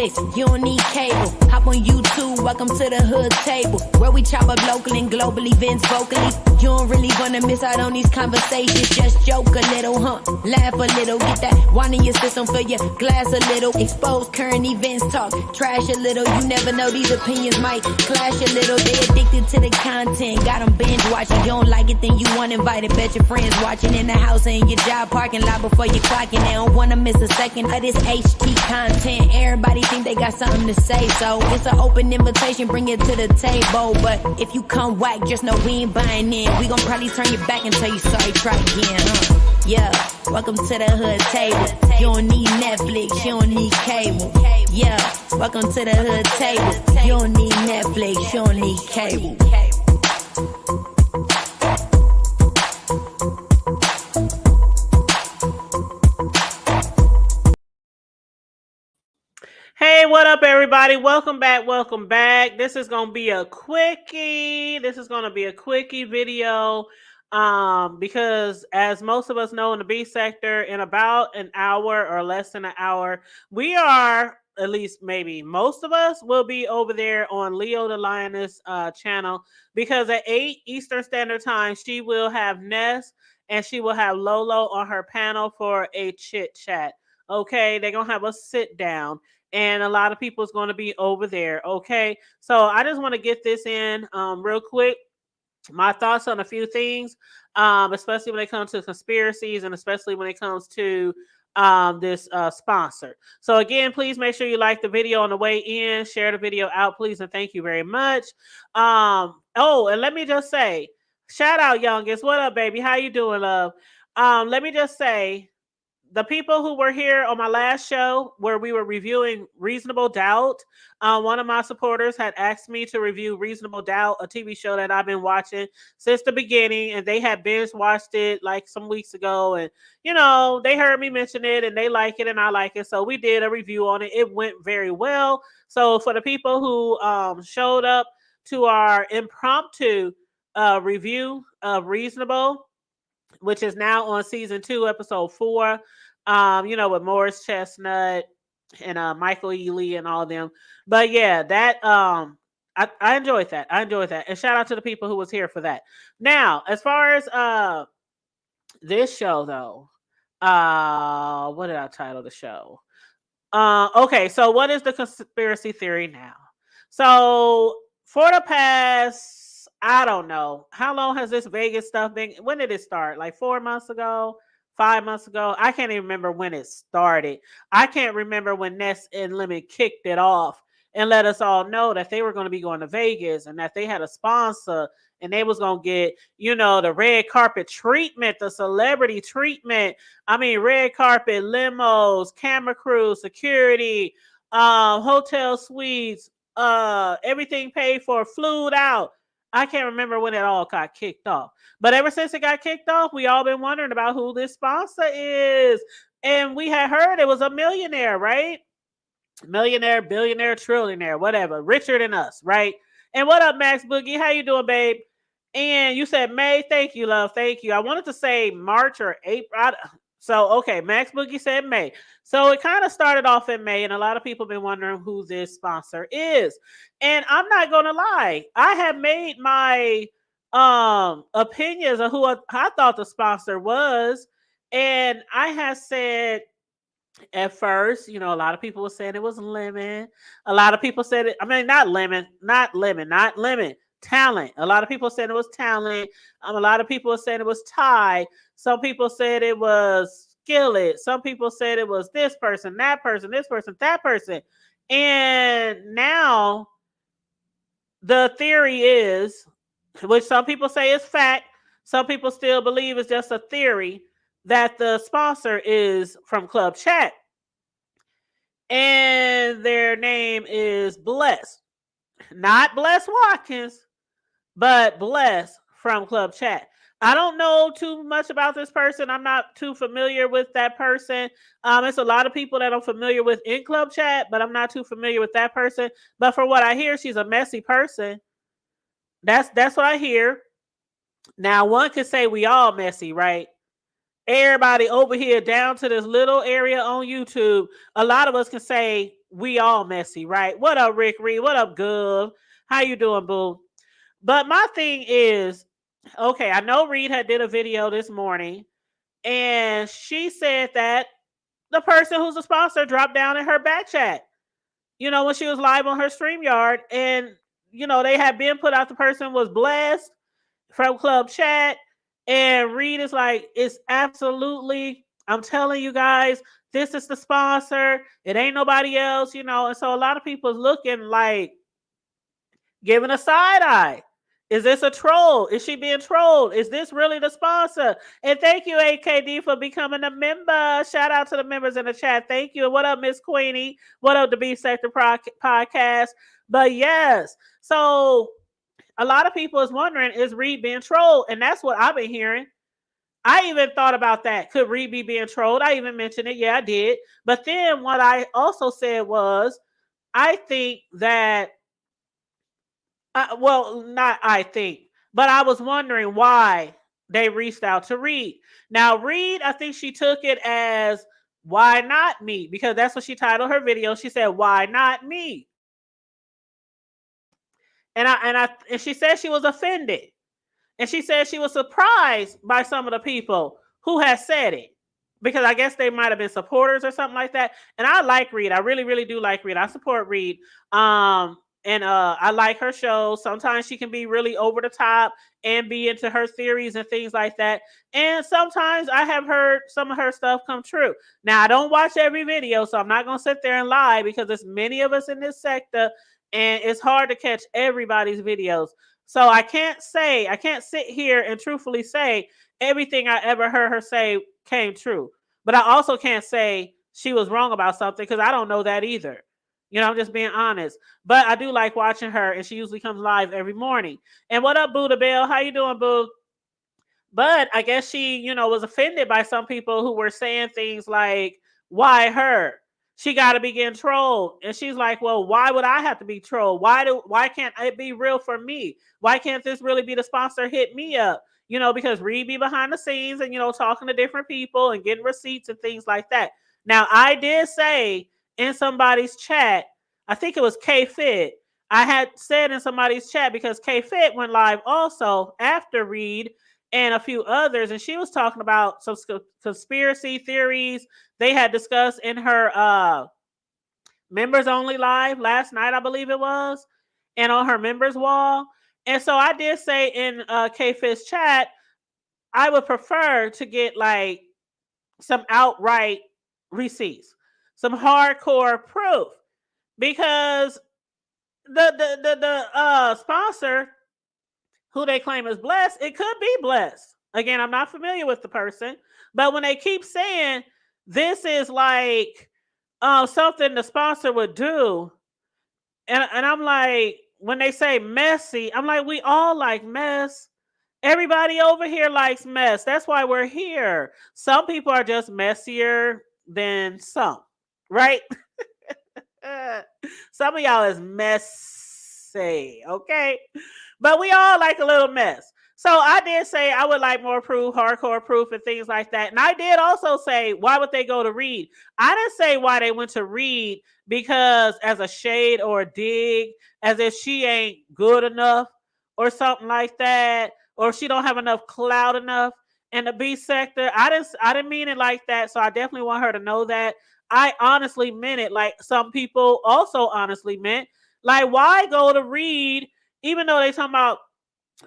Netflix, you don't need cable. Hop on YouTube, welcome to the hood table, where we chop up local and global events vocally. You don't really wanna miss out on these conversations. Just joke a little, laugh a little, get that wine in your system, fill your glass a little. Expose current events, talk trash a little. You never know, these opinions might clash a little. They addicted to the content, got them binge watching. You don't like it, then you want invited. Bet your friends watching in the house and your job parking lot before you clocking. They don't wanna miss a second of this HT content. Everybody think they got something to say, so it's an open invitation, bring it to the table. But if you come whack, just know we ain't buying in. We gon' probably turn your back and tell you sorry, try again, Yeah, welcome to the hood table. You don't need Netflix, you don't need cable. Yeah, welcome to the hood table. You don't need Netflix, you don't need cable. Hey, what up, everybody? Welcome back. Welcome back. This is going to be a quickie. This is going to be a quickie video because as most of us know in the B sector, in about an hour or less than an hour, we are, at least maybe most of us, will be over there on Leo the Lioness channel, because at 8 Eastern Standard Time, she will have Ness and she will have Lolo on her panel for a chit chat. Okay, they're going to have a sit down. And a lot of people is going to be over there. Okay. So I just want to get this in real quick. My thoughts on a few things, especially when it comes to conspiracies and especially when it comes to this sponsor. So again, please make sure you like the video on the way in, share the video out, please. And thank you very much. Oh, and let me just say, shout out Youngest. What up, baby? How you doing, love? Let me just say, the people who were here on my last show where we were reviewing Reasonable Doubt, one of my supporters had asked me to review Reasonable Doubt, a TV show that I've been watching since the beginning, and they had binge watched it like some weeks ago, and you know, they heard me mention it and they like it and I like it, so we did a review on it. It went very well. So for the people who showed up to our impromptu review of Reasonable, which is now on season 2, episode 4, you know, with Morris Chestnut and Michael E. Lee and all of them. But yeah, that I enjoyed that. I enjoyed that. And shout out to the people who was here for that. Now, as far as this show though, what did I title the show? Okay, so what is the conspiracy theory now? So for the past, I don't know, how long has this Vegas stuff been? When did it start? Like 4 months ago? 5 months ago? I can't even remember when it started. I can't remember when Ness and Lemon kicked it off and let us all know that they were going to be going to Vegas and that they had a sponsor and they was going to get, you know, the red carpet treatment, the celebrity treatment. I mean, red carpet, limos, camera crew, security, hotel suites, everything paid for, flued out. I can't remember when it all got kicked off. But ever since it got kicked off, we all been wondering about who this sponsor is. And we had heard it was a millionaire, right? Millionaire, billionaire, trillionaire, whatever. Richer than us, right? And what up, Max Boogie? How you doing, babe? And you said May. Thank you, love. Thank you. I wanted to say March or April. So, okay, Max Boogie said May. So it kind of started off in May, and a lot of people have been wondering who this sponsor is. And I'm not going to lie. I have made my opinions of who I thought the sponsor was. And I have said at first, you know, a lot of people were saying it was Lemon. A lot of people said it. I mean, not Lemon. Talent. A lot of people said it was Talent. A lot of people said it was Ty. Some people said it was Skillet. Some people said it was this person, that person, this person, that person. And now the theory is, which some people say is fact, some people still believe it's just a theory, that the sponsor is from Club Chat. And their name is Bless. Not Bless Watkins, but Bless from Club Chat. I don't know too much about this person. I'm not too familiar with that person. It's a lot of people that I'm familiar with in Club Chat, but I'm not too familiar with that person. But from what I hear, she's a messy person. That's what I hear. Now, one could say we all messy, right? everybody over here down to this little area on YouTube, a lot of us can say we all messy, right? What up, Rick Reed? What up, Gov? How you doing, boo? But my thing is, okay, I know Reed had did a video this morning, and she said that the person who's a sponsor dropped down in her back chat, when she was live on her StreamYard, and they had been put out the person was blessed from Club Chat, and Reed is like, it's absolutely, I'm telling you guys, this is the sponsor. It ain't nobody else, and so a lot of people is looking like giving a side eye. Is this a troll? Is she being trolled? Is this really the sponsor? And thank you, AKD, for becoming a member. Shout out to the members in the chat. Thank you. What up, Miss Queenie? What up, the Beef Sector Podcast? But yes, so a lot of people is wondering, is Reed being trolled? And that's what I've been hearing. I even thought about that. Could Reed be being trolled? I even mentioned it. Yeah, I did. But then what I also said was, I think that, not I think, but I was wondering why they reached out to Reed. Now, Reed, I think she took it as, why not me? Because that's what she titled her video. She said, why not me? And she said she was offended. And she said she was surprised by some of the people who had said it, because I guess they might have been supporters or something like that. And I like Reed. I really, really do like Reed. I support Reed. And I like her shows. Sometimes she can be really over the top and be into her theories and things like that. And sometimes I have heard some of her stuff come true. Now, I don't watch every video, so I'm not going to sit there and lie, because there's many of us in this sector, and it's hard to catch everybody's videos. So I can't sit here and truthfully say everything I ever heard her say came true. But I also can't say she was wrong about something, because I don't know that either. I'm just being honest. But I do like watching her, and she usually comes live every morning. And what up, Buddha Bell? How you doing, Boo? But I guess she, was offended by some people who were saying things like, why her? She got to be getting trolled. And she's like, well, why would I have to be trolled? Why can't it be real for me? Why can't this really be the sponsor hit me up? Because Reed be behind the scenes and, talking to different people and getting receipts and things like that. Now, I did say in somebody's chat, I think it was K-Fit. I had said in somebody's chat, because K-Fit went live also after Reed and a few others, and she was talking about some conspiracy theories they had discussed in her members only live last night, I believe it was, and on her members wall. And so I did say in K-Fit's chat, I would prefer to get like some outright receipts, some hardcore proof, because the sponsor, who they claim is blessed, it could be blessed. Again, I'm not familiar with the person, but when they keep saying this is like something the sponsor would do, and I'm like, when they say messy, I'm like, we all like mess. Everybody over here likes mess. That's why we're here. Some people are just messier than some, right? Some of y'all is messy, okay? But we all like a little mess. So I did say I would like more proof, hardcore proof, and things like that. And I did also say, why would they go to Reed? I didn't say why they went to Reed because as a shade or a dig, as if she ain't good enough or something like that, or she don't have enough clout enough in the B sector. I didn't mean it like that. So I definitely want her to know that. I honestly meant it like some people also honestly meant. Like, why go to Reed, even though they talking about,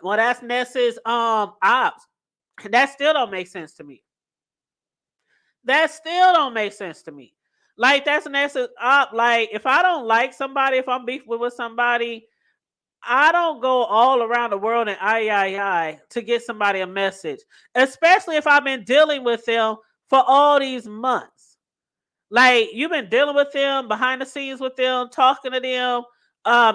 well, that's Ness's ops. That still don't make sense to me. That still don't make sense to me. Like, that's Ness's op. Like, if I don't like somebody, if I'm beefing with somebody, I don't go all around the world and I to get somebody a message, especially if I've been dealing with them for all these months. Like, you've been dealing with them, behind the scenes with them, talking to them,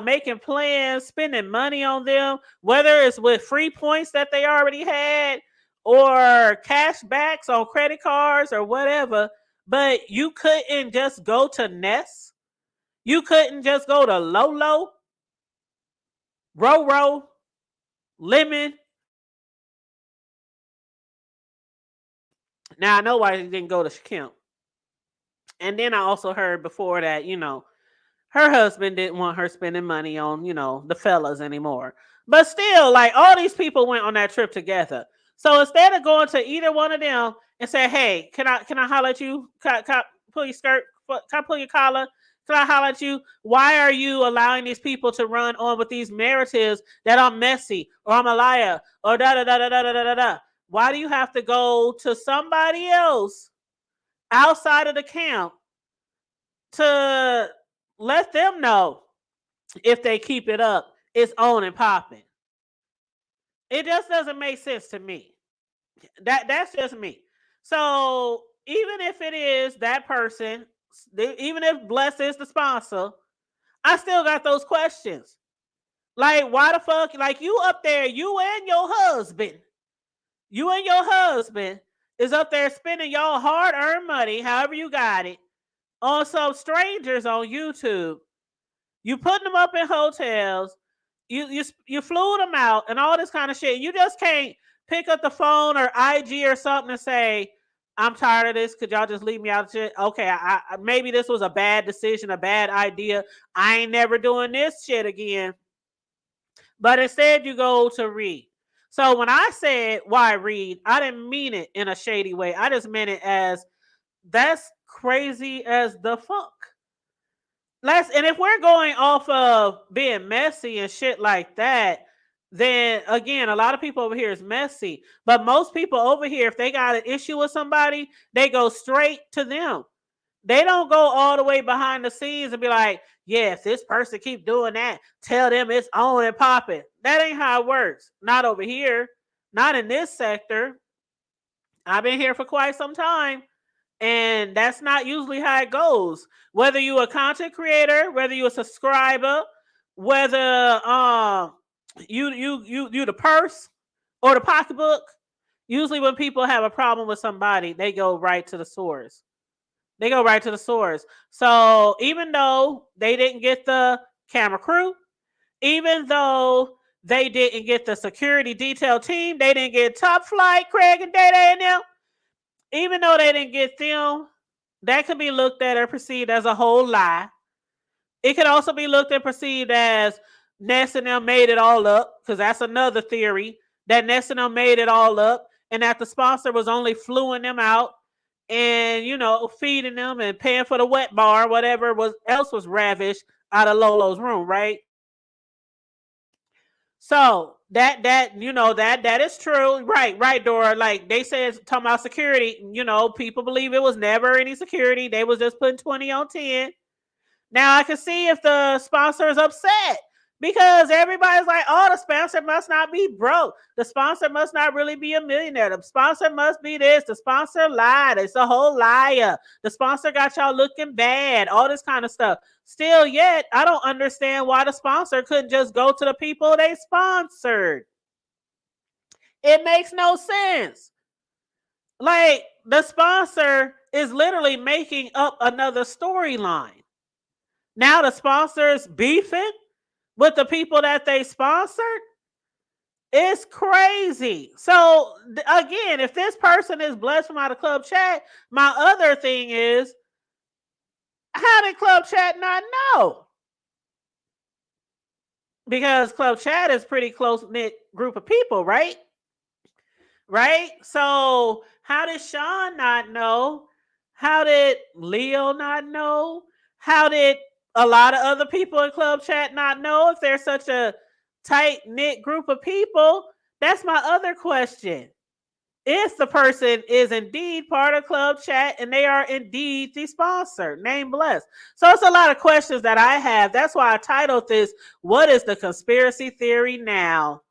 making plans, spending money on them, whether it's with free points that they already had or cash backs on credit cards or whatever. But you couldn't just go to Ness. You couldn't just go to Lolo, Roro, Lemon, Now I know why he didn't go to Kemp. And then I also heard before that, her husband didn't want her spending money on, the fellas anymore. But still, like, all these people went on that trip together. So instead of going to either one of them and say, "Hey, can I holler at you? Can I pull your skirt? Can I pull your collar? Can I holler at you? Why are you allowing these people to run on with these narratives that I'm messy or I'm a liar or da da da da da da da da? Why do you have to go to somebody else outside of the camp to let them know if they keep it up, it's on and popping?" It just doesn't make sense to me. That's just me. So even if it is that person, even if Bless is the sponsor, I still got those questions. Like, why the fuck? Like, you up there, you and your husband is up there spending y'all hard-earned money, however you got it, on some strangers on YouTube. You putting them up in hotels. You flew them out and all this kind of shit. You just can't pick up the phone or IG or something and say, "I'm tired of this. Could y'all just leave me out of shit? Okay, I maybe this was a bad decision, a bad idea. I ain't never doing this shit again." But instead, you go to Reed. So when I said why Reed, I didn't mean it in a shady way. I just meant it as, that's crazy as the fuck. And if we're going off of being messy and shit like that, then again, a lot of people over here is messy. But most people over here, if they got an issue with somebody, they go straight to them. They don't go all the way behind the scenes and be like, "Yeah, if this person keep doing that, tell them it's on and popping." That ain't how it works. Not over here. Not in this sector. I've been here for quite some time. And that's not usually how it goes. Whether you a content creator, whether you a subscriber, whether you the purse or the pocketbook, usually when people have a problem with somebody, they go right to the source. So even though they didn't get the camera crew, even though they didn't get the security detail team, they didn't get Top Flight, Craig and Day and them, even though they didn't get them, that could be looked at or perceived as a whole lie. It could also be looked and perceived as Ness and them made it all up, because that's another theory, that Ness and them made it all up and that the sponsor was only fluing them out and, feeding them and paying for the wet bar, whatever else was ravished out of Lolo's room, right? So that is true. Right, Dora. Like they said, talking about security, people believe it was never any security. They was just putting 20 on 10. Now I can see if the sponsor is upset, because everybody's like, "Oh, the sponsor must not be broke. The sponsor must not really be a millionaire. The sponsor must be this. The sponsor lied. It's a whole liar. The sponsor got y'all looking bad." All this kind of stuff. Still yet, I don't understand why the sponsor couldn't just go to the people they sponsored. It makes no sense. Like, the sponsor is literally making up another storyline. Now the sponsor's beefing with the people that they sponsored. It's crazy. So again, if this person is blessed from out of Club Chat, my other thing is, how did Club Chat not know? Because Club Chat is pretty close-knit group of people, right? Right? So how did Sean not know? How did Leo not know? How did a lot of other people in Club Chat not know if they're such a tight-knit group of people? That's my other question. If the person is indeed part of Club Chat and they are indeed the sponsor, name Bless. So it's a lot of questions that I have. That's why I titled this, "What is the conspiracy theory now?"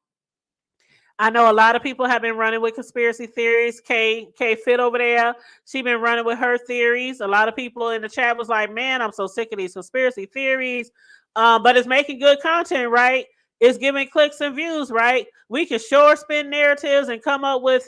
I know a lot of people have been running with conspiracy theories. K Fit over there, she been running with her theories. A lot of people in the chat was like, "Man, I'm so sick of these conspiracy theories." But it's making good content, right? It's giving clicks and views, right? We can sure spin narratives and come up with,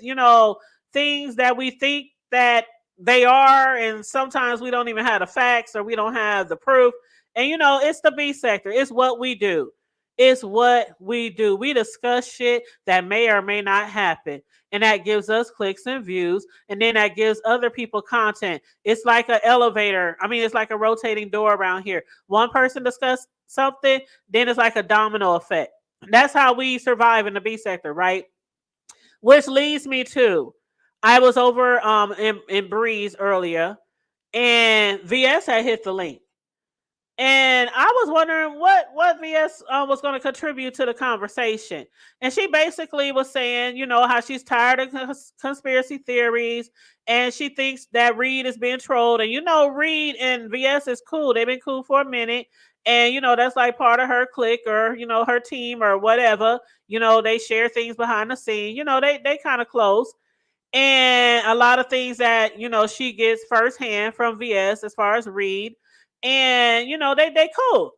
things that we think that they are, and sometimes we don't even have the facts or we don't have the proof. And it's the B sector. It's what we do. It's what we do. We discuss shit that may or may not happen. And that gives us clicks and views. And then that gives other people content. It's like an elevator. I mean, it's like a rotating door around here. One person discuss something, then it's like a domino effect. That's how we survive in the B sector, right? Which leads me to, I was over in Breeze earlier, and VS had hit the link. And I was wondering what VS was going to contribute to the conversation. And she basically was saying, you know, how she's tired of conspiracy theories, and she thinks that Reed is being trolled. And you know, Reed and VS is cool. They've been cool for a minute. And you know, that's like part of her clique, or you know, her team, or whatever. You know, they share things behind the scene. You know, they kind of close. And a lot of things that, you know, she gets firsthand from VS as far as Reed. And you know, they cool.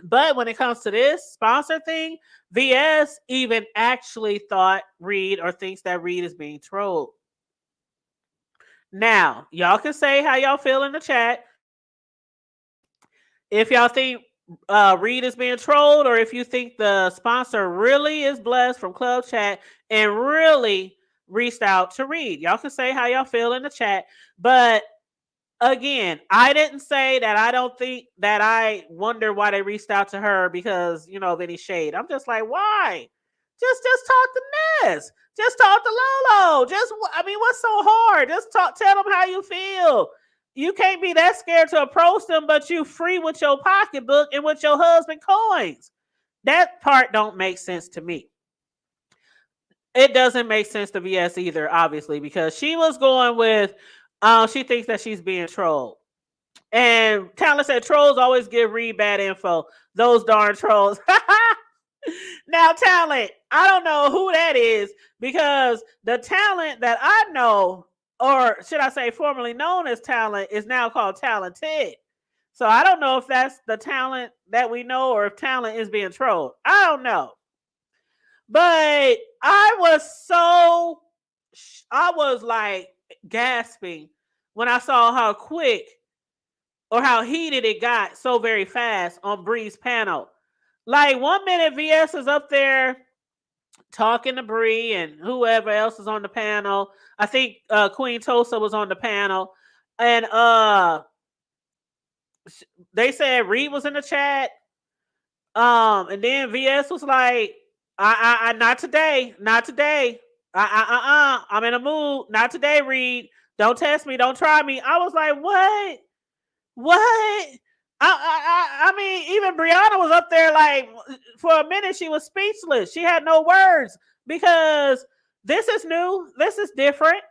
But when it comes to this sponsor thing, VS even actually thought Reed, or thinks that Reed is being trolled. Now, y'all can say how y'all feel in the chat. If y'all think Reed is being trolled, or if you think the sponsor really is blessed from Club Chat and really reached out to Reed. Y'all can say how y'all feel in the chat. But again, I didn't say that I don't think that I wonder why they reached out to her because, you know, of any shade. I'm just like, why? Just talk to Ness. Just talk to Lolo. I mean, what's so hard? Just tell them how you feel. You can't be that scared to approach them, but you free with your pocketbook and with your husband coins. That part don't make sense to me. It doesn't make sense to VS either, obviously, because she was going with, she thinks that she's being trolled. And Talent said trolls always give Reed bad info. Those darn trolls. Now, Talent, I don't know who that is, because the Talent that I know, or should I say formerly known as Talent, is now called Talented. So I don't know if that's the Talent that we know, or if Talent is being trolled. I don't know. But I was like gasping when I saw how quick or how heated it got so very fast on Bree's panel. Like 1 minute VS is up there talking to Bree and whoever else is on the panel. I think Queen Tosa was on the panel. And they said Reed was in the chat. And then VS was like, I not today. I'm in a mood. Not today, Reed. Don't test me. Don't try me. I was like, what? What? I mean, even Brianna was up there like for a minute. She was speechless. She had no words because this is new. This is different.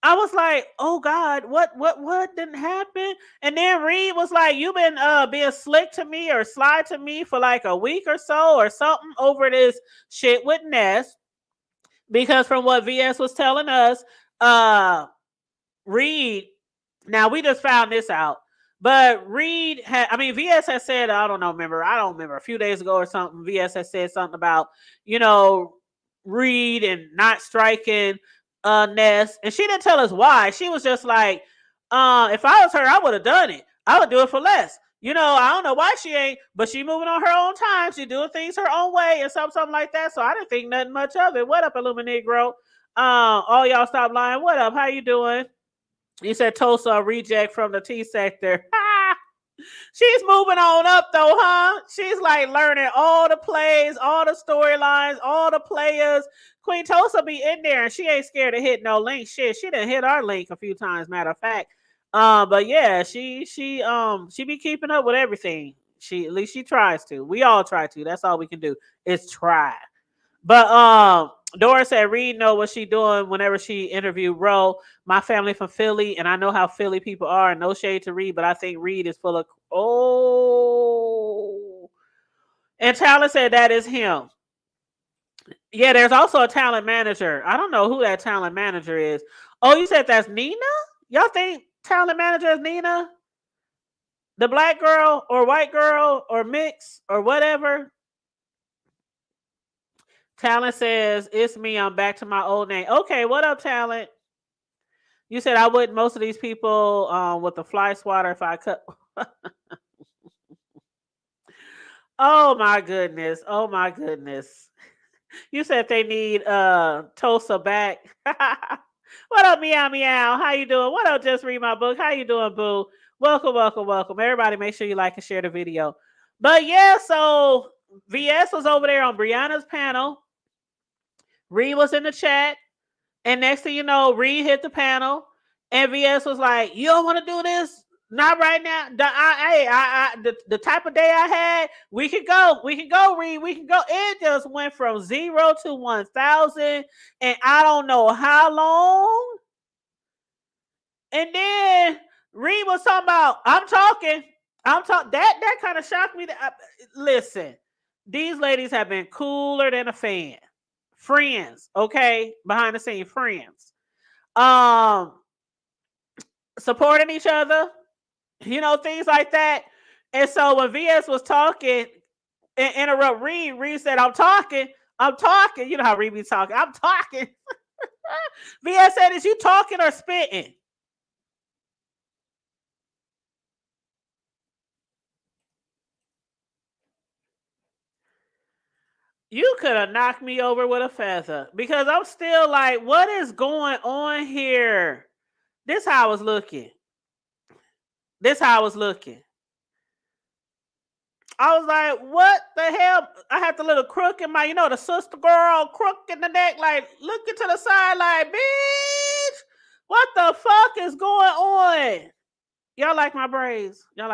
I was like, oh God, what didn't happen? And then Reed was like, you've been being slick to me or sly to me for like a week or so or something over this shit with Ness. Because from what VS was telling us, Reed, now we just found this out. But Reed VS has said, I don't remember, a few days ago or something, VS has said something about, you know, Reed and not striking Ness. And she didn't tell us why. She was just like, if I was her, I would have done it. I would do it for less. You know, I don't know why she ain't, but she moving on her own time. She doing things her own way and something like that. So I didn't think nothing much of it. What up, Illuminegro? All y'all stop lying. What up? How you doing? You said Tulsa reject from the T sector. She's moving on up though, huh? She's like learning all the plays, all the storylines, all the players. Queen Tulsa be in there and she ain't scared to hit no link. Shit, she done hit our link a few times, matter of fact. But yeah, she be keeping up with everything. At least she tries to. We all try to. That's all we can do is try. But Dora said Reed know what she doing whenever she interviewed Ro. My family from Philly, and I know how Philly people are. No shade to Reed, but I think Reed is full of And Talent said that is him. Yeah, there's also a talent manager. I don't know who that talent manager is. Oh, you said that's Nina? Y'all think talent manager is Nina? The black girl or white girl or mix or whatever? Talent says, it's me. I'm back to my old name. Okay, what up, Talent? You said I wouldn't most of these people with the fly swatter if I cut. Oh my goodness. Oh my goodness. You said they need Tosa back. What up, meow meow? How you doing? What up, just read my book? How you doing, boo? Welcome, welcome, welcome. Everybody make sure you like and share the video. But yeah, so VS was over there on Brianna's panel. Reed was in the chat. And next thing you know, Reed hit the panel, and VS was like, "You don't want to do this? Not right now. The type of day I had, we can go, Reed, we can go." It just went from 0 to 1,000, and I don't know how long. And then Reed was talking about, I'm talking. That kind of shocked me. Listen, these ladies have been cooler than a fan. Friends, okay, behind the scene friends. Um, supporting each other, things like that. And so when VS was talking and interrupt Reed, Reed said, I'm talking. You know how Reed be talking. I'm talking. VS said, is you talking or spitting? You could have knocked me over with a feather, because I'm still like, what is going on here? This how I was looking. I was like, what the hell? I had the little crook in my, the sister girl crook in the neck, like looking to the side, like, bitch, what the fuck is going on? Y'all like my braids? I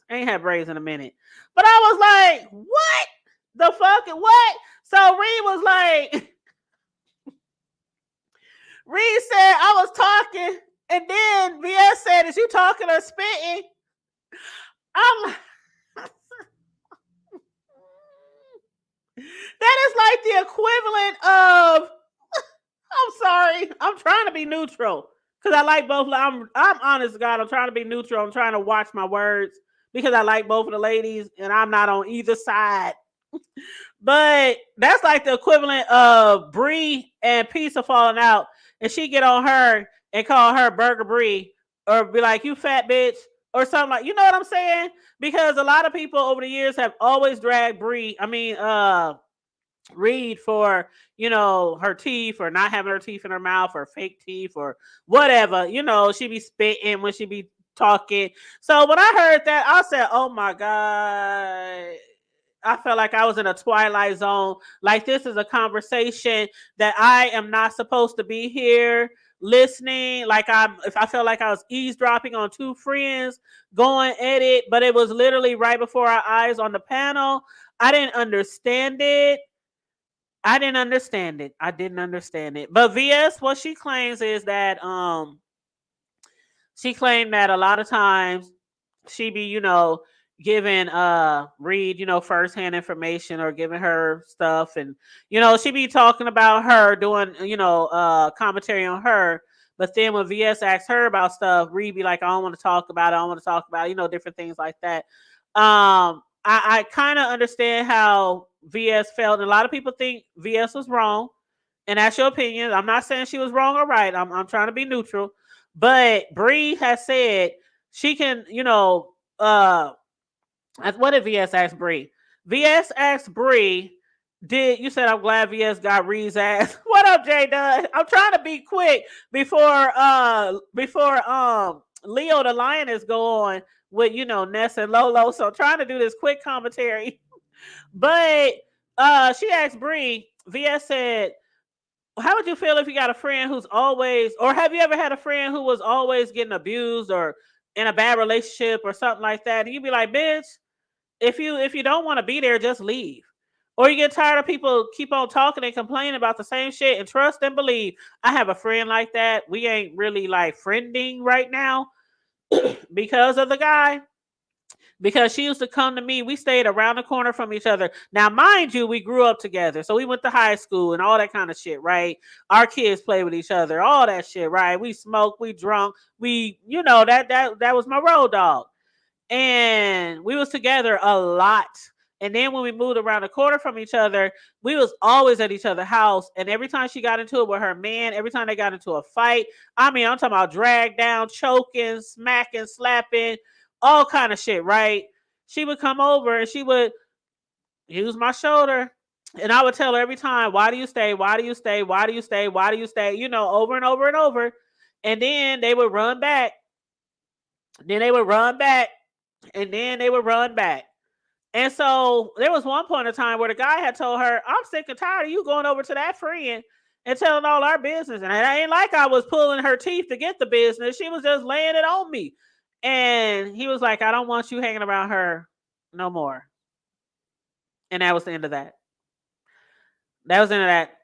ain't had braids in a minute. But I was like, what the fuck? What? So Reed was like, Reed said I was talking, and then VS said, is you talking or spitting? I'm that is like the equivalent of, I'm sorry, I'm trying to be neutral because I like both. I'm honest to God, I'm trying to be neutral. I'm trying to watch my words because I like both of the ladies and I'm not on either side. But that's like the equivalent of Bree and Pizza falling out, and she get on her and call her Burger Bree, or be like, you fat bitch, or something like, you know what I'm saying? Because a lot of people over the years have always dragged Reed for, her teeth, or not having her teeth in her mouth, or fake teeth, or whatever. She be spitting when she be talking. So when I heard that, I said, oh my God. I felt like I was in a twilight zone. Like, this is a conversation that I am not supposed to be here listening. Like, if I felt like I was eavesdropping on two friends going at it, but it was literally right before our eyes on the panel. I didn't understand it. But VS, what she claims is that she claimed that a lot of times she be, giving Reed, firsthand information, or giving her stuff, and she be talking about her, doing, commentary on her. But then when VS asks her about stuff, Reed be like, I don't want to talk about it, different things like that. I kind of understand how VS felt. And a lot of people think VS was wrong, and that's your opinion. I'm not saying she was wrong or right. I'm trying to be neutral. But Bree has said she can, what did VS ask Bree? VS asked Bree, you said, I'm glad VS got Reed's ass. What up, J Dud? I'm trying to be quick before Leo the Lioness go on with, Ness and Lolo. So I'm trying to do this quick commentary. But she asked Bree, VS said, how would you feel if you got a friend who's always, or have you ever had a friend who was always getting abused or in a bad relationship or something like that? And you'd be like, bitch, if you don't want to be there, just leave. Or you get tired of people keep on talking and complaining about the same shit, and trust and believe, I have a friend like that. We ain't really like friending right now because of the guy. Because she used to come to me. We stayed around the corner from each other. Now, mind you, we grew up together. So we went to high school and all that kind of shit, right? Our kids play with each other, all that shit, right? We smoked, we drunk, that was my road dog. And we was together a lot. And then when we moved around the corner from each other, we was always at each other's house. And every time she got into it with her man, every time they got into a fight, I'm talking about drag down, choking, smacking, slapping, all kind of shit, right? She would come over and she would use my shoulder. And I would tell her every time, why do you stay? Why do you stay? Why do you stay? Why do you stay? Over and over and over. And then they would run back. Then they would run back. And then they would run back. And so there was one point in time where the guy had told her, I'm sick and tired of you going over to that friend and telling all our business. And it ain't like I was pulling her teeth to get the business. She was just laying it on me. And he was like, I don't want you hanging around her no more. And that was the end of that. That was the end of that.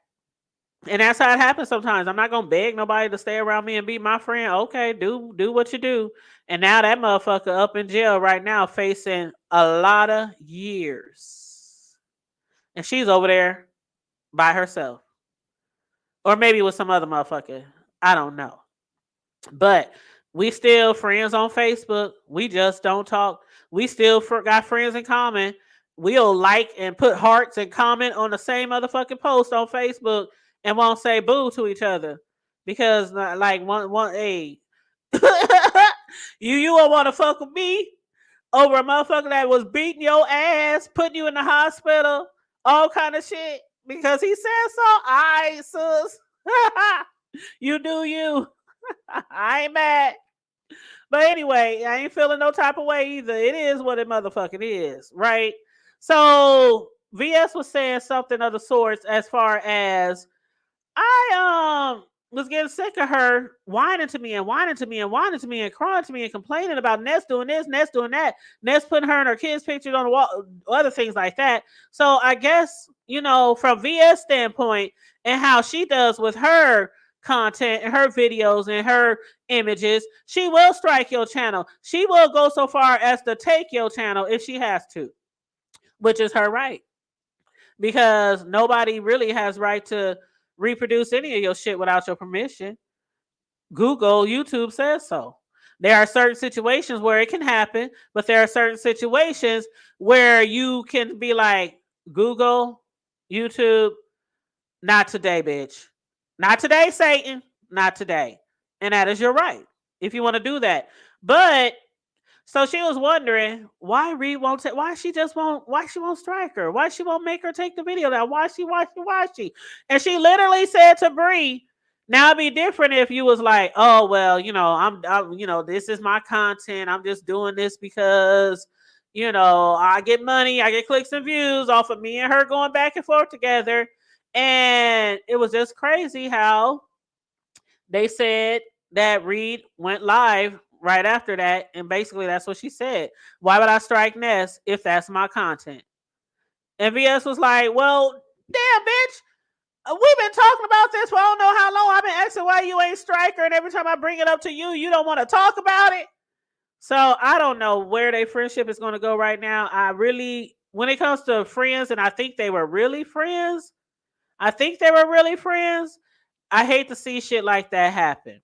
And that's how it happens sometimes. I'm not gonna beg nobody to stay around me and be my friend. Okay, do what you do. And now that motherfucker up in jail right now, facing a lot of years. And she's over there by herself. Or maybe with some other motherfucker. I don't know. But we still friends on Facebook. We just don't talk. We still got friends in common. We'll like and put hearts and comment on the same motherfucking post on Facebook and won't say boo to each other. Because like one hey, you won't want to fuck with me over a motherfucker that was beating your ass, putting you in the hospital, all kind of shit. Because he said so. Alright, sis. You do you. I ain't mad. But anyway, I ain't feeling no type of way either. It is what it motherfucking is, right? So VS was saying something of the sorts as far as I was getting sick of her whining to me and whining to me and whining to me and crying to me and complaining about Ness doing this, Ness doing that, Ness putting her and her kids' pictures on the wall, other things like that. So I guess, from VS standpoint and how she does with her content and her videos and her images, she will strike your channel. She will go so far as to take your channel if she has to, which is her right. Because nobody really has right to reproduce any of your shit without your permission. Google, YouTube says so. There are certain situations where it can happen, but there are certain situations where you can be like, Google, YouTube, not today, bitch. Not today, Satan. Not today. And that is your right if you want to do that. But so she was wondering why Reed won't take, why she won't strike her, why she won't make her take the video down, why she, and she literally said to Bree, now it'd be different if you was like, oh well, I'm this is my content, I'm just doing this because I get money, I get clicks and views off of me and her going back and forth together. And it was just crazy how they said that Reed went live right after that, and basically that's what she said. Why would I strike Ness if that's my content? And VS was like, well, damn, bitch, we've been talking about this for I don't know how long. I've been asking why you ain't strike her, and every time I bring it up to you, you don't want to talk about it. So I don't know where their friendship is going to go right now. When it comes to friends, and I think they were really friends, I hate to see shit like that happen.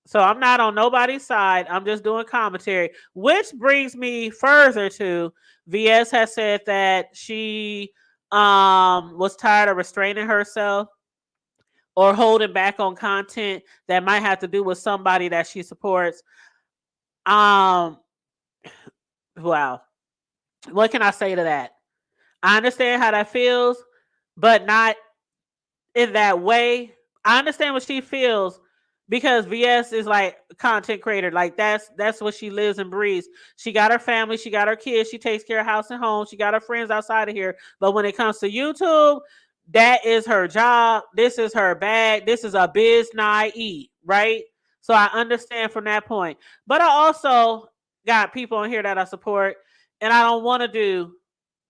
So I'm not on nobody's side. I'm just doing commentary, which brings me further to VS has said that she was tired of restraining herself or holding back on content that might have to do with somebody that she supports. Wow. What can I say to that? I understand how that feels, but not in that way. I understand what she feels because VS is like a content creator. Like that's what she lives and breathes. She got her family, she got her kids, she takes care of house and home, she got her friends outside of here. But when it comes to YouTube, that is her job. This is her bag. This is a biz naive, right? So I understand from that point. But I also got people on here that I support, and I don't want to do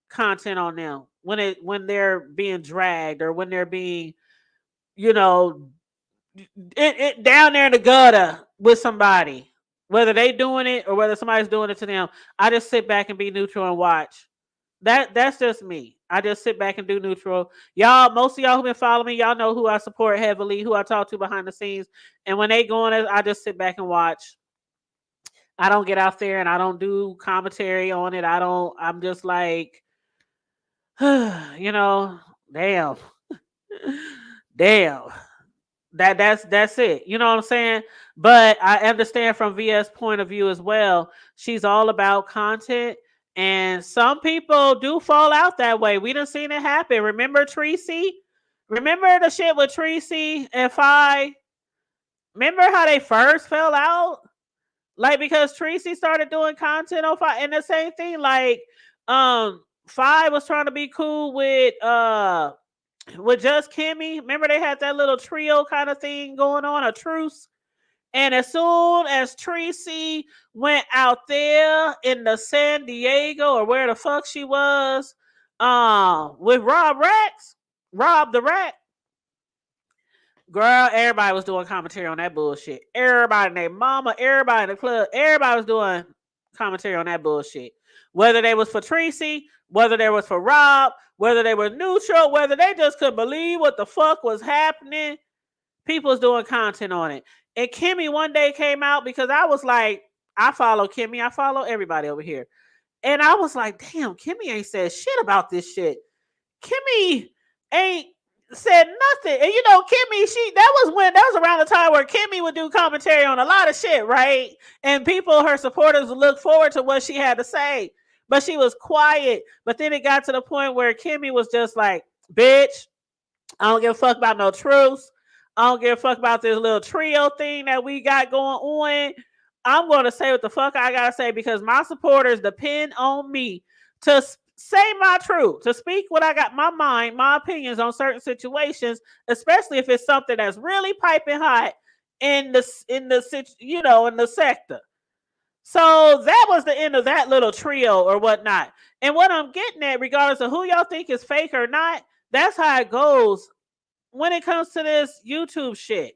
content on them when they're being dragged or when they're being down there in the gutter with somebody, whether they doing it or whether somebody's doing it to them. I just sit back and be neutral and watch. That's just me. I just sit back and do neutral. Y'all, most of y'all who been following me, y'all know who I support heavily, who I talk to behind the scenes. And when they going, I just sit back and watch. I don't get out there and I don't do commentary on it. I'm just like, damn. Damn. That's it. You know what I'm saying? But I understand from VS point of view as well. She's all about content And some people do fall out that way. We done seen it happen. Remember Tracy? Remember the shit with Tracy and Fi? Remember how they first fell out? Like because Tracy started doing content on Fi, and the same thing. Like, Fi was trying to be cool with just Kimmy. Remember they had that little trio kind of thing going on, a truce. And as soon as Tracy went out there in the San Diego or where the fuck she was, with Rob the Rat, girl, everybody was doing commentary on that bullshit. Everybody, their mama, everybody in the club, everybody was doing commentary on that bullshit. Whether they was for Tracy, whether they was for Rob, whether they were neutral, whether they just couldn't believe what the fuck was happening, people was doing content on it. And Kimmy one day came out because I was like, I follow Kimmy, I follow everybody over here. And I was like, damn, Kimmy ain't said shit about this shit. Kimmy ain't said nothing. And you know, Kimmy, that was around the time where Kimmy would do commentary on a lot of shit, right? And people, her supporters, would look forward to what she had to say. But she was quiet. But then it got to the point where Kimmy was just like, bitch, I don't give a fuck about no truth. I don't give a fuck about this little trio thing that we got going on. I'm going to say what the fuck I got to say because my supporters depend on me to say my truth, to speak what I got, my mind, my opinions on certain situations, especially if it's something that's really piping hot in the sector. So that was the end of that little trio or whatnot. And what I'm getting at, regardless of who y'all think is fake or not, that's how it goes when it comes to this YouTube shit.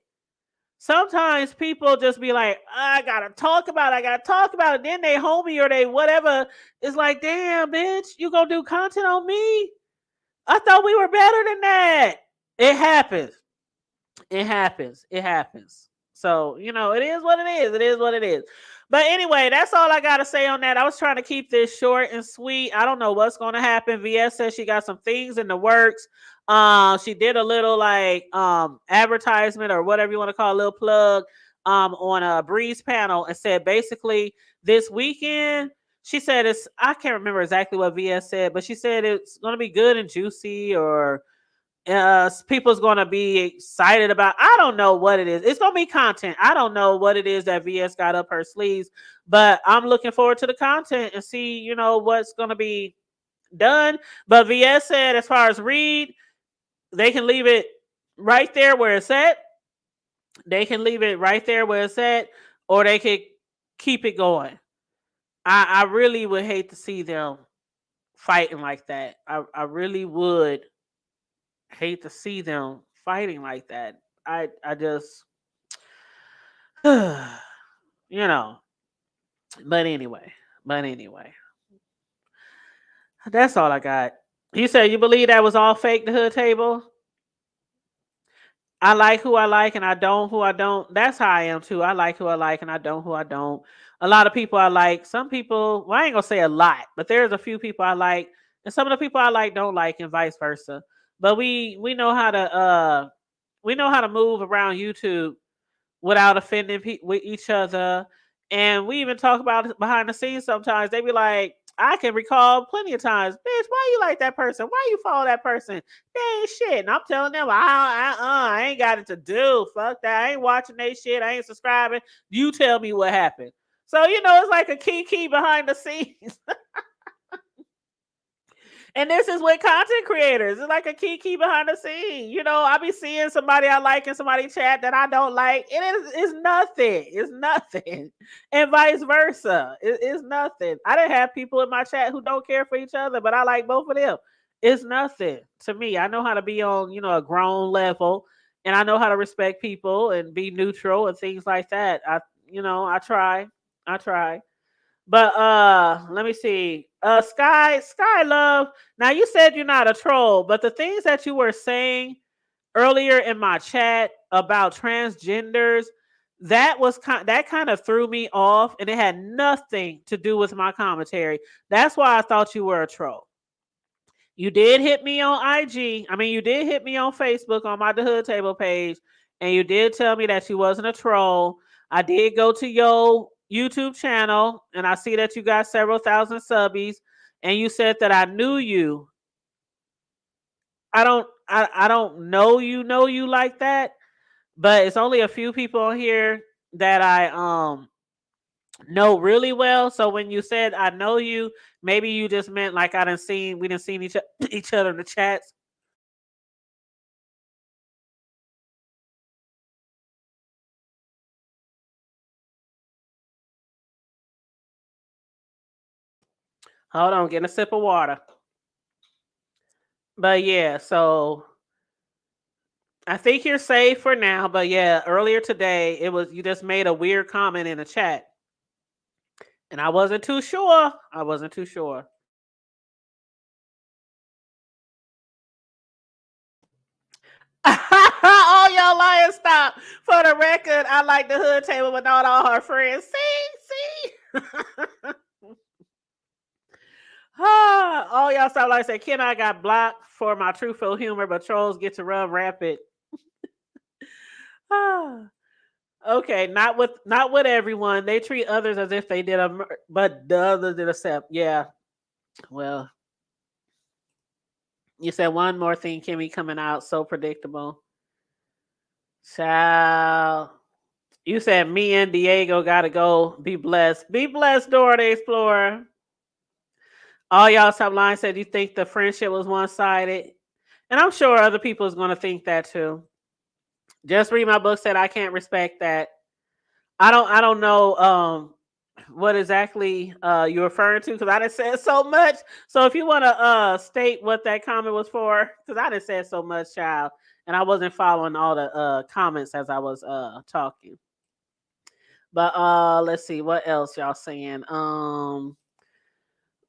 Sometimes people just be like, I gotta talk about it. Then they homie or they whatever is like, damn, bitch, you gonna do content on me? I thought we were better than that. It happens. So, it is what it is. But anyway, that's all I got to say on that. I was trying to keep this short and sweet. I don't know what's going to happen. VS says she got some things in the works. She did a little like advertisement or whatever you want to call a little plug on a Breeze panel and said basically this weekend, she said I can't remember exactly what VS said, but she said it's going to be good and juicy or people's gonna be excited about. I don't know what it is. It's gonna be content. I don't know what it is that VS got up her sleeves, but I'm looking forward to the content and see, what's gonna be done. But VS said, as far as Reed, they can leave it right there where it's at. Or they could keep it going. I really would hate to see them fighting like that. I really would hate to see them fighting like that. I just but anyway, that's all I got. You said you believe that was all fake, the hood table? I like who I like and I don't who I don't. That's how I am too. I like who I like and I don't who I don't. A lot of people I like. Some people, well, I ain't gonna say a lot, but there's a few people I like, and some of the people I like don't like, and vice versa. But we know how to move around YouTube without offending with each other. And we even talk about it behind the scenes sometimes. They be like, I can recall plenty of times, bitch, why you like that person? Why you follow that person? They ain't shit. And I'm telling them, I ain't got it to do. Fuck that. I ain't watching they shit. I ain't subscribing. You tell me what happened. So, it's like a key behind the scenes. And this is with content creators. It's like a key behind the scene. I be seeing somebody I like in somebody chat that I don't like. It's nothing. It's nothing. And vice versa. It's nothing. I didn't have people in my chat who don't care for each other, but I like both of them. It's nothing to me. I know how to be on, a grown level, and I know how to respect people and be neutral and things like that. I try. But let me see. Sky Love. Now you said you're not a troll, but the things that you were saying earlier in my chat about transgenders, that kind of threw me off, and it had nothing to do with my commentary. That's why I thought you were a troll. You did hit me on IG. I mean, you did hit me on Facebook on my The Hood Table page, and you did tell me that you wasn't a troll. I did go to your YouTube channel, and I see that you got several thousand subbies. and you said that I knew you. I don't know you like that, but it's only a few people on here that I know really well. So when you said I know you, maybe you just meant like we didn't see each other in the chats. Hold on, getting a sip of water. But yeah, so I think you're safe for now. But yeah, earlier today you just made a weird comment in the chat. And I wasn't too sure. I wasn't too sure. Oh, y'all lying, stop. For the record, I like the hood table, but not all her friends. See? Oh, y'all stop like say, Ken, I got blocked for my truthful humor, but trolls get to run rapid. Okay, not with everyone. They treat others as if they did but the others did accept. Yeah. Well, you said one more thing, Kimmy, coming out so predictable. Child. You said me and Diego gotta go. Be blessed. Be blessed, Dora the Explorer. All y'all top line said you think the friendship was one-sided. And I'm sure other people is gonna think that too. Just read my book said I can't respect that. I don't know what exactly you're referring to because I didn't say so much. So if you want to state what that comment was for, because I didn't say so much, child, and I wasn't following all the comments as I was talking. But let's see what else y'all saying.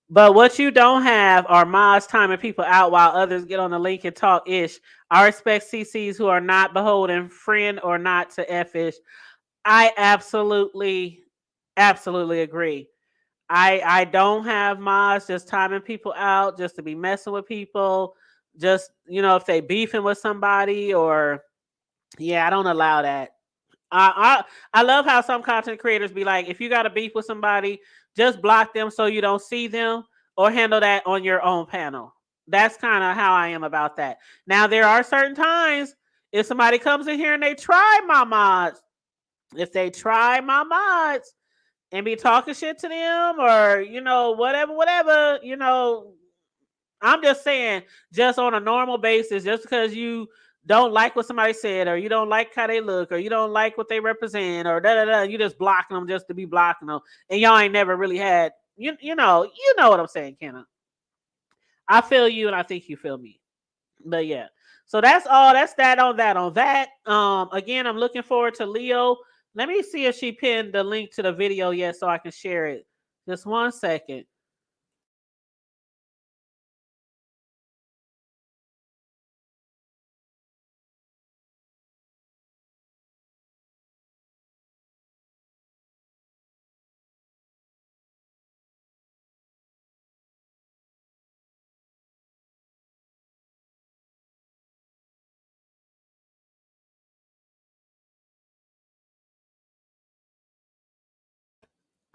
But what you don't have are mods timing people out while others get on the link and talk ish. I respect CCs who are not beholden, friend or not, to F ish. I absolutely agree. I don't have mods just timing people out just to be messing with people. Just if they beefing with somebody or yeah, I don't allow that. I love how some content creators be like, if you got a beef with somebody, just block them so you don't see them or handle that on your own panel. That's kind of how I am about that. Now there are certain times if somebody comes in here and they try my mods, if they try my mods and be talking shit to them or whatever, I'm just saying, just on a normal basis, just because you don't like what somebody said or you don't like how they look or you don't like what they represent or da da da, you just blocking them just to be blocking them, and y'all ain't never really had you know what I'm saying, Kenna. I feel you and I think you feel me. But yeah. So that's all. That's that on that on that. Again, I'm looking forward to Leo. Let me see if she pinned the link to the video yet so I can share it. Just 1 second.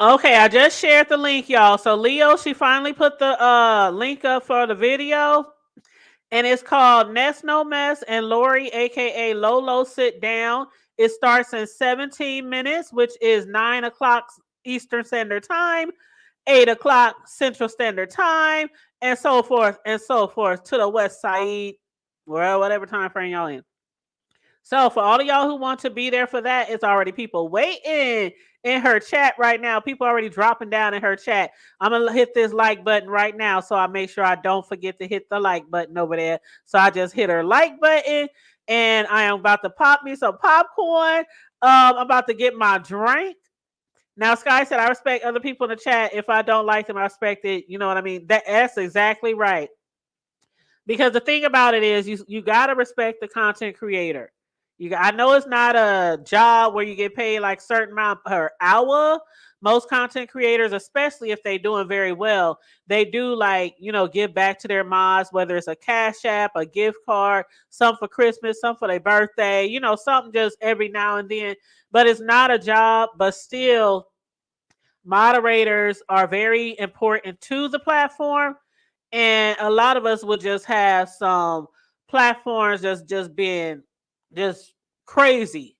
Okay, I just shared the link, y'all. So Leo, she finally put the link up for the video. And it's called Nest No Mess and Lori, aka Lolo, Sit Down. It starts in 17 minutes, which is 9 o'clock Eastern Standard Time, 8 o'clock Central Standard Time, and so forth to the West Side, well, whatever time frame y'all in. So for all of y'all who want to be there for that, it's already people waiting in her chat right now. People already dropping down in her chat. I'm gonna hit this like button right now, so I make sure I don't forget to hit the like button over there. So I just hit her like button, and I am about to pop me some popcorn. I'm about to get my drink. Now, Sky said, I respect other people in the chat. If I don't like them, I respect it. You know what I mean? That's exactly right. Because the thing about it is you gotta respect the content creator. I know it's not a job where you get paid like certain amount per hour. Most content creators, especially if they're doing very well, they do give back to their mods, whether it's a cash app, a gift card, some for Christmas, some for their birthday, something just every now and then. But it's not a job, but still Moderators are very important to the platform, and a lot of us will just have some platforms just being just crazy,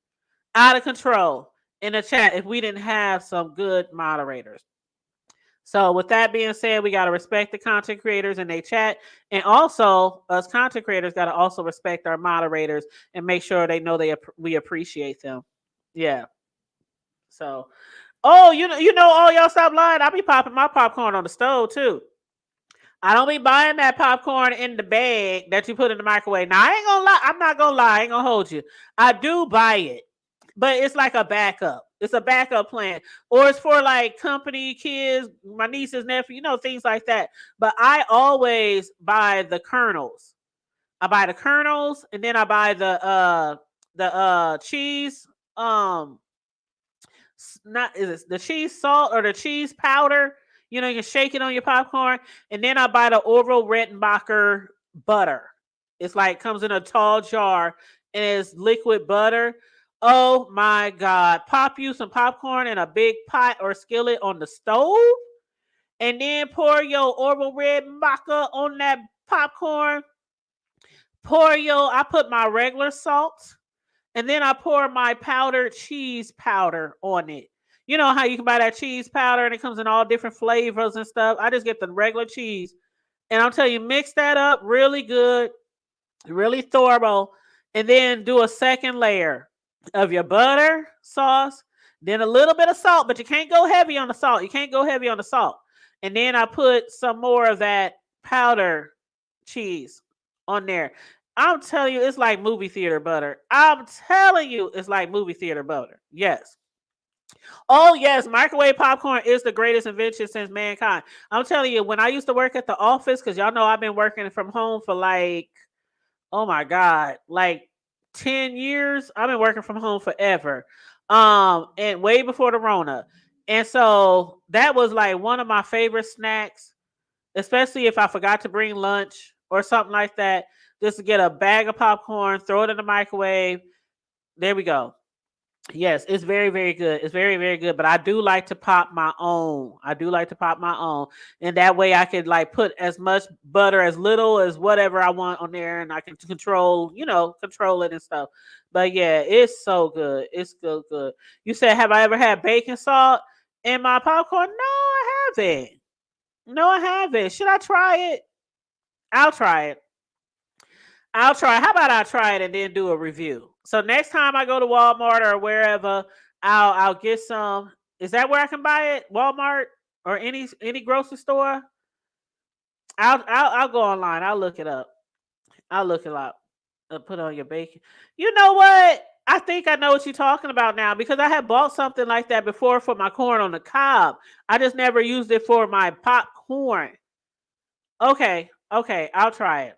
out of control in the chat if we didn't have some good moderators. So with that being said, we got to respect the content creators in their chat. And also, us content creators got to also respect our moderators and make sure they know we appreciate them. Yeah. So, oh, all y'all stop lying. I be popping my popcorn on the stove too. I don't be buying that popcorn in the bag that you put in the microwave. Now, I ain't gonna lie. I'm not gonna lie. I ain't gonna hold you. I do buy it, but it's like a backup. It's a backup plan, or it's for like company, kids, my nieces, nephew, things like that. But I always buy the kernels. I buy the kernels, and then I buy the cheese. Not is it the cheese salt or the cheese powder? You can shake it on your popcorn, and then I buy the Orville Redenbacher butter. It's like comes in a tall jar and it's liquid butter. Oh my God! Pop you some popcorn in a big pot or skillet on the stove, and then pour your Orville Redenbacher on that popcorn. I put my regular salt. And then I pour my powdered cheese powder on it. You know how you can buy that cheese powder and it comes in all different flavors and stuff. I just get the regular cheese. And I'll tell you, mix that up really good, really thorough. And then do a second layer of your butter sauce. Then a little bit of salt, but you can't go heavy on the salt. And then I put some more of that powder cheese on there. I'm telling you, it's like movie theater butter. I'm telling you, it's like movie theater butter. Yes. Oh, yes. Microwave popcorn is the greatest invention since mankind. I'm telling you, when I used to work at the office, because y'all know I've been working from home for like, oh my God, like 10 years. I've been working from home forever. And way before the Rona. And so that was like one of my favorite snacks, especially if I forgot to bring lunch or something like that. Just to get a bag of popcorn, throw it in the microwave. There we go. Yes, it's very, very good. It's very, very good. But I do like to pop my own. And that way I could like put as much butter, as little as whatever I want on there, and I can control it and stuff. But yeah, it's so good. It's so good. You said, have I ever had baking salt in my popcorn? No, I haven't. No, I haven't. Should I try it? I'll try it. How about I try it and then do a review? So next time I go to Walmart or wherever, I'll get some. Is that where I can buy it? Walmart or any grocery store? I'll go online. I'll look it up. Put on your bacon. You know what? I think I know what you're talking about now, because I had bought something like that before for my corn on the cob. I just never used it for my popcorn. Okay, I'll try it.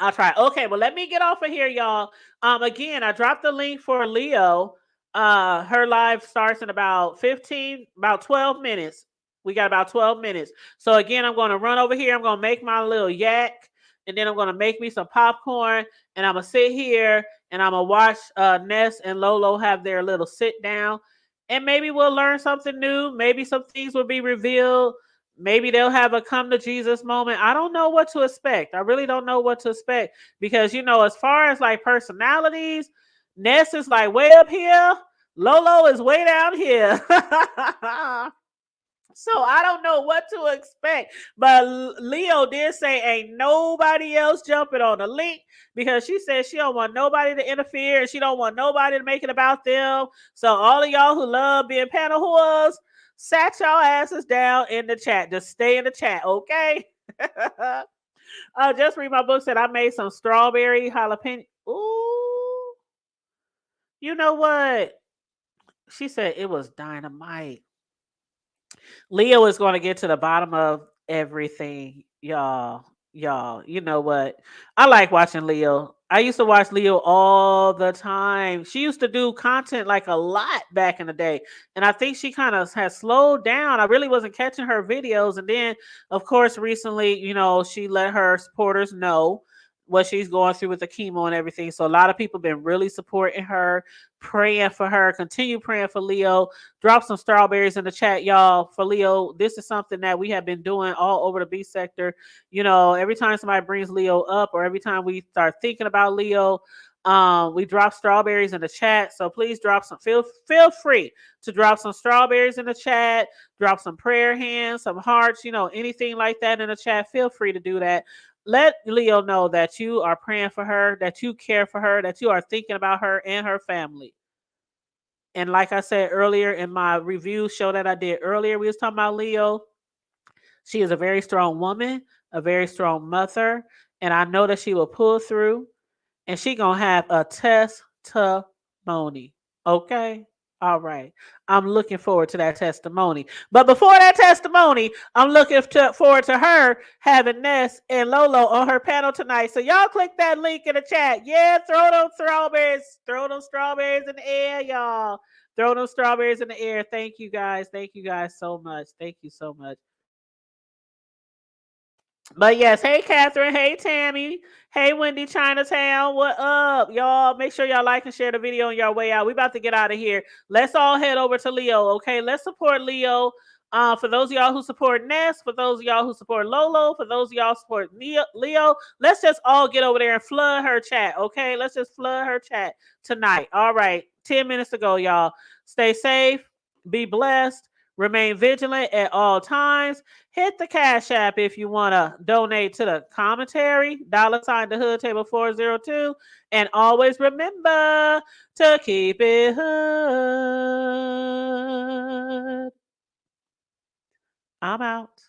Okay, well, let me get off of here, y'all. Again, I dropped the link for Leo. Her live starts in about 12 minutes. We got about 12 minutes. So again, I'm going to run over here. I'm going to make my little yak, and then I'm going to make me some popcorn, and I'm going to sit here and I'm going to watch Ness and Lolo have their little sit down, and maybe we'll learn something new. Maybe some things will be revealed. Maybe they'll have a come to Jesus moment. I don't know what to expect. I really don't know what to expect, because, as far as like personalities, Ness is like way up here. Lolo is way down here. So I don't know what to expect. But Leo did say ain't nobody else jumping on the link, because she said she don't want nobody to interfere and she don't want nobody to make it about them. So all of y'all who love being panel whores, sat y'all asses down in the chat. Just stay in the chat, okay? Just read my book. Said I made some strawberry jalapeno. Ooh. You know what? She said it was dynamite. Leo is going to get to the bottom of everything, y'all. You know what? I like watching Leo. I used to watch Leo all the time. She used to do content like a lot back in the day, and I think she kind of has slowed down. I really wasn't catching her videos, and then, of course, recently, she let her supporters know what she's going through with the chemo and everything. So a lot of people been really supporting her, praying for her. Continue praying for Leo. Drop some strawberries in the chat, y'all, for Leo. This is something that we have been doing all over the B sector. You know, every time somebody brings Leo up, or every time we start thinking about Leo, we drop strawberries in the chat. So please drop some. Feel free to drop some strawberries in the chat. Drop some prayer hands, some hearts, you know, anything like that in the chat. Feel free to do that. Let Leo know that you are praying for her, that you care for her, that you are thinking about her and her family. And like I said earlier in my review show that I did earlier, we was talking about Leo. She is a very strong woman, a very strong mother, and I know that she will pull through, and she gonna have a testimony. Okay? All right. I'm looking forward to that testimony. But before that testimony, I'm looking forward to her having Ness and Lolo on her panel tonight. So y'all click that link in the chat. Yeah, throw those strawberries. Throw those strawberries in the air, y'all. Throw those strawberries in the air. Thank you guys. Thank you guys so much. Thank you so much. But yes, hey Catherine, hey Tammy, hey Wendy Chinatown, what up, y'all? Make sure y'all like and share the video on your way out. We about to get out of here. Let's all head over to Leo, okay? Let's support Leo. For those of y'all who support Ness, for those of y'all who support Lolo, for those of y'all who support Leo, let's just all get over there and flood her chat, okay? Let's just flood her chat tonight. All right, 10 minutes to go, y'all. Stay safe, be blessed. Remain vigilant at all times. Hit the Cash App if you want to donate to the commentary. $ the Hood Table 402. And always remember to keep it hood. I'm out.